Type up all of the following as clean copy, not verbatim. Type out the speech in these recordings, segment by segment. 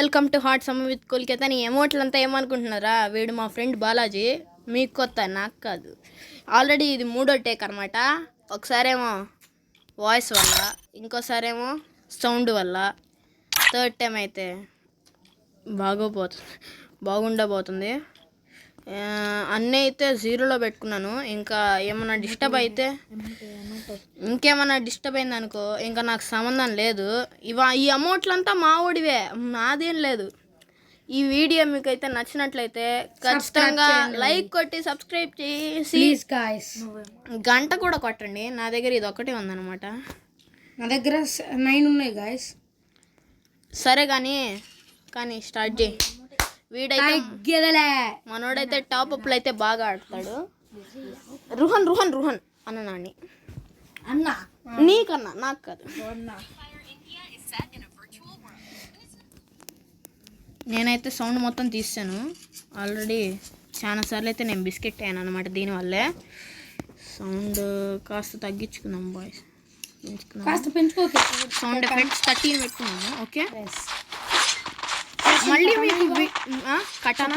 Welcome to hot summer with Kolkata. నీ ఎమోట్లంతా ఏమనుకుంటున్నారా? వీడు మా ఫ్రెండ్ బాలాజీ. మీకు కొత్త, నాకు కాదు. ఆల్రెడీ ఇది 3వ టేక్ అనమాట. ఒకసారేమో వాయిస్ వల్ల, ఇంకోసారేమో సౌండ్ వల్ల, థర్డ్ టైం అయితే బాగుండబోతుంది. అన్నీ అయితే 0లో పెట్టుకున్నాను. ఇంకా ఏమన్నా డిస్టర్బ్ అయితే, ఇంకేమన్నా డిస్టర్బ్ అయింది అనుకో, ఇంకా నాకు సంబంధం లేదు. ఈ అమౌంట్లంతా మా ఓడివే, నాదేం లేదు. ఈ వీడియో మీకు అయితే నచ్చినట్లయితే ఖచ్చితంగా లైక్ కొట్టి సబ్స్క్రైబ్ చేసి గంట కూడా కొట్టండి. నా దగ్గర ఇది ఒకటే ఉందన్నమాట. నా దగ్గర 9 ఉన్నాయి గాయస్. సరే కానీ స్టార్ట్ చేయి. వీడైతే మనోడైతే టాప్ అప్లు అయితే బాగా ఆడతాడు. రుహన్ అన్న నాని అన్న నీకన్నా, నాకు కాదు. నేనైతే సౌండ్ మొత్తం తీసాను ఆల్రెడీ. చాలా సార్లు అయితే నేను బిస్కెట్ అయ్యాను అనమాట. దీనివల్లే సౌండ్ కాస్త తగ్గించుకుందాం బాయ్స్, పెంచుకోకే. సౌండ్ ఎఫెక్ట్స్ 13 పెట్టుకున్నాము. ఓకే, మళ్ళీ మీకు కటానా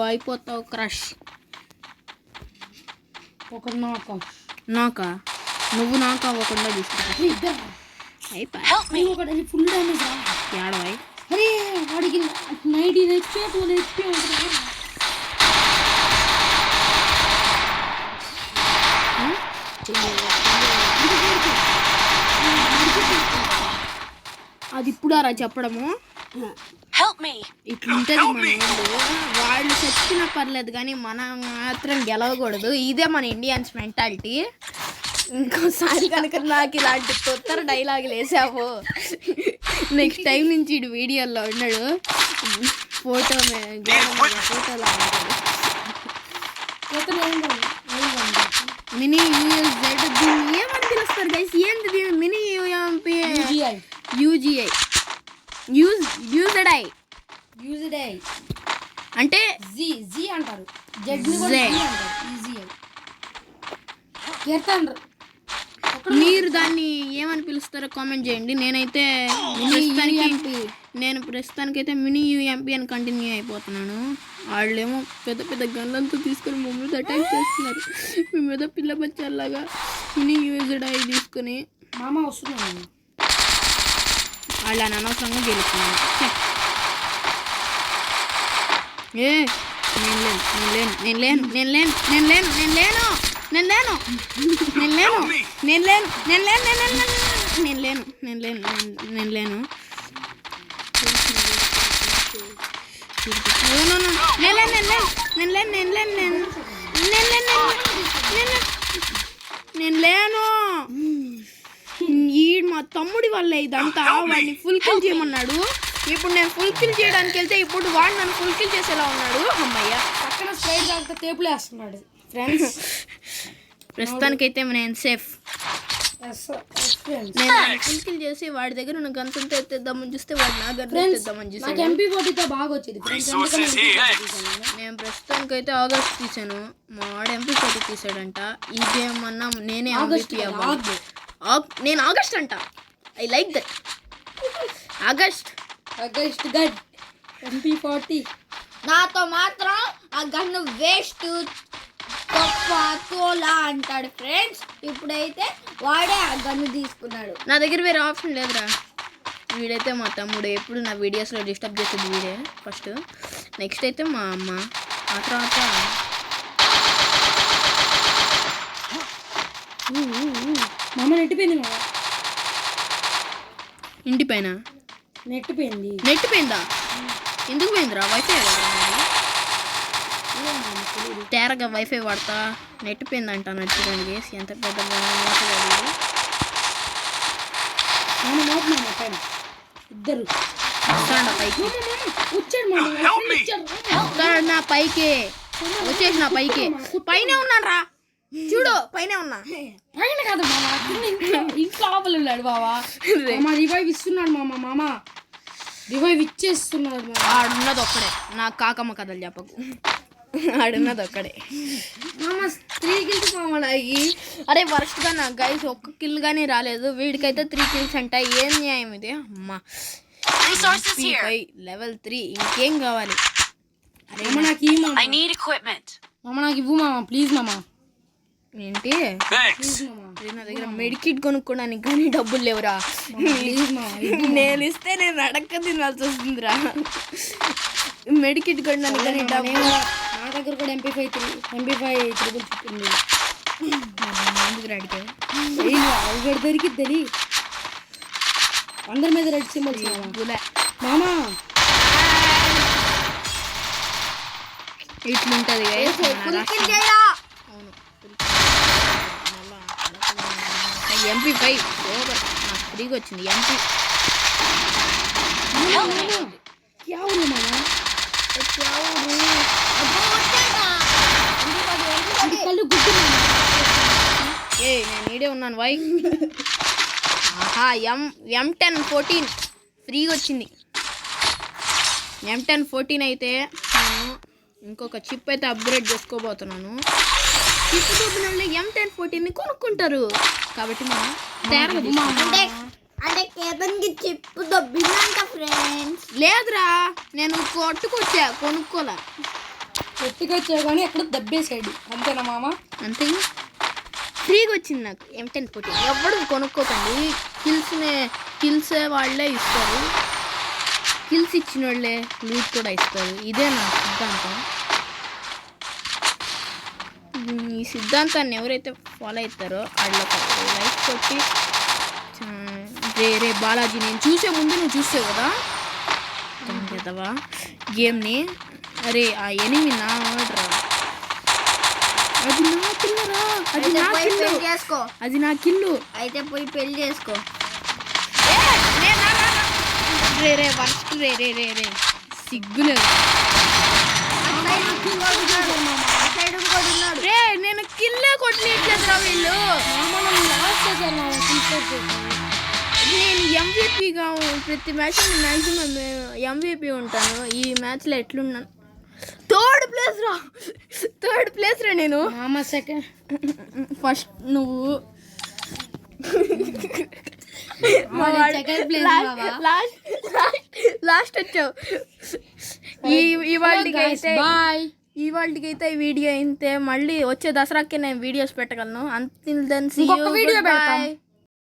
అయిపోతావు క్రష్. నాకా నువ్వు నాకు అవ్వకుండా తీసుకుంటా. అయిపోయి ఫుల్ డ్యామేజ్ ఏడవాయి. అరే వాడికి 19 HP 12 HP ఉంటుంది. అది ఇప్పుడారా చెప్పడము? ఇట్లుంటది మన వాళ్ళు చచ్చినా పర్లేదు కానీ మనం మాత్రం గెలవకూడదు. ఇదే మన ఇండియన్స్ మెంటాలిటీ. ఇంకోసారి కనుక నాకు ఇలాంటి కొత్త డైలాగులు వేసావు, నెక్స్ట్ టైం నుంచి ఇటు వీడియోలో ఉన్నాడు. ఫోటోలో మినీ యూఎస్జెడ్. దీన్ని ఏమని పిలుస్తారు గైస్? ఏంటి మినీ యూఎంపీ? యూజిఐ యూజ్డ్ ఐ అంటే జీ అంటారు. మీరు దాన్ని ఏమని పిలుస్తారో కామెంట్ చేయండి. నేనైతే ప్రస్తుతానికైతే మినీ యూఎంపీ అని కంటిన్యూ అయిపోతున్నాను. వాళ్ళేమో పెద్ద పెద్ద గన్లంతా తీసుకొని మా మీద అటాక్ చేస్తున్నారు. మేము ఏదో పిల్ల బచ్చాలాగా మినీ యూజ్డ్ ఐ తీసుకొని మామ వస్తున్నాను. వాళ్ళు అనవసరంగా గెలుస్తున్నాను. ఈ మా తమ్ముడి వల్ల ఇదంతా. వాడిని ఫుల్ కిల్ చేయమన్నాడు. ఇప్పుడు నేను ఫుల్ కిల్ చేయడానికి వెళ్తే ఇప్పుడు వాడు నన్ను ఫుల్ కిల్ చేసేలా ఉన్నాడు. అమ్మయ్య, పక్కన స్ప్రైట్ దాకా తేపులేస్తున్నాడు ఫ్రెండ్స్. ప్రస్తుతానికైతే నేను సేఫ్. నేను ఫుల్ కిల్ చేసి వాడి దగ్గర ఉన్న గన్సంతా ఎత్తేద్దామని చూస్తే వాడు నా గన్ ఎత్తేద్దామని చూసాడు. MP40తో బాగా వచ్చేది. నేను ప్రస్తుతానికైతే ఆగస్ట్ తీసాను, మా వాడు MP40 తీసాడంట. ఈ గేమ్ అన్నా నేనే నేను ఆగస్ట్ అంట. I like that. ఆగస్ట్ గడ్ MP40 నాతో మాత్రం ఆ గన్ను వేస్ట్ తోలా అంటాడు ఫ్రెండ్స్. ఇప్పుడైతే వాడే ఆ గన్ను తీసుకున్నాడు. నా దగ్గర వేరే ఆప్షన్ లేదురా. వీడైతే మా తమ్ముడు ఎప్పుడు నా వీడియోస్లో డిస్టర్బ్ చేసేది వీడే ఫస్ట్. నెక్స్ట్ అయితే మా అమ్మ, ఆ తర్వాత మామ నెట్టిపోయింది. ఇంటి పైన నెట్ పోయిందా? ఎందుకు పోయిందిరా? వైఫై తేరగా వైఫై వాడతా నెట్ పోయిందంట. నచ్చుకోండి ఎంత పెద్ద ఇద్దరు నా పైకి వచ్చేసి నా పైకి పైన ఉన్నాను రా. చూడు పైన ఉన్నా. పైన కాదు మామ, ఇంట్లో లోపల ఉన్నాడు బావా. రివైవ్ ఇస్తున్నాడు మామ. రివైవ్ ఇచ్చేస్తున్నాడు. ఆడున్నది ఒక్కడే. నాకు కాకమ్మ కథలు చెప్పకు. ఆడున్నది ఒక్కడే. మామ 3 కిల్స్ మామ నాకి అరే వర్స్ట్ గా నాకు గైస్ ఒక్క కిల్ గానీ రాలేదు, వీడికైతే 3 kills అంట. ఏం న్యాయం ఇది అమ్మా. లెవెల్ 3 ఇంకేం కావాలి? మామ నాకు ఇవ్వు మామ నాకు ఇవ్వు మామ ప్లీజ్ మామ. ఏంటి నా దగ్గర మెడికిట్ కొనుక్కోడానికి కానీ డబ్బులు లేవురా. ప్లీజ్ మామ నేను ఇస్తే నేను అడక్క తినాల్సి వస్తుందిరా. మెడికిట్ కొనడానికి కానీ డబ్బులు నా దగ్గర కూడా MP5 త్రిబుల్ ఉంది. ఎందుకు అడిగావు? అవి దొరికిద్దని అందరి మీద రెడ్ సింబల్స్ మామ. ఇట్లుంటది MP5 ఓవర్ నాకు ఫ్రీగా వచ్చింది. నేను నీడే ఉన్నాను వై. ఆహా M1014 ఫ్రీగా వచ్చింది. M1014 అయితే నేను ఇంకొక చిప్ అయితే అప్గ్రేడ్ చేసుకోబోతున్నాను. చిప్ చూపిన వాళ్ళు M1014ని కొనుక్కుంటారు కాబట్టి మనం అంటే కేతన్కి చిప్పు దొబ్బిందంట ఫ్రెండ్స్. లేదురా నేను కొనుక్కోలే. కొట్టుకొచ్చా కానీ ఎక్కడ దబ్బేసాడు అంతేనా మామ? అంతే ఫ్రీగా వచ్చింది నాకు M1014. ఎవరు కొనుక్కోకండి, కిల్స్ వాళ్ళే ఇస్తారు, కిల్స్ ఇచ్చిన వాళ్ళే లూట్ కూడా ఇస్తారు. ఇదే నా సిద్ధాంతం. ఈ సిద్ధాంతాన్ని ఎవరైతే ఫాలో అవుతారో వాళ్ళకి లైక్ కొట్టి రే బాలాజీ నేను చూసే ముందు నువ్వు చూసావు కదా గేమ్ని. అరే ఆ ఎనిమి నా ఆర్డర్, అది నా కిల్లురా, అది నా కిల్లు. అయితే పోయి పెళ్లి చేసుకో. రే వర్స్ట్ రే సిగ్గులేదు. రే నేను కిల్లే కొట్టలేట్లేదురా వీళ్ళు. నేను MVP ప్రతి మ్యాచ్ మ్యాక్సిమం MVP ఉంటాను. ఈ మ్యాచ్లో ఎట్లున్నాను? థర్డ్ ప్లేస్ రా నేను. మామ సెకండ్ ఫస్ట్ నువ్వు లాస్ట్ వచ్చావు. ఇవాళకైతే ఈ వీడియో అయితే మళ్ళీ వచ్చే దసరాకి నేను వీడియోస్ పెట్టగలను. Until then see you. Video పెడతాం.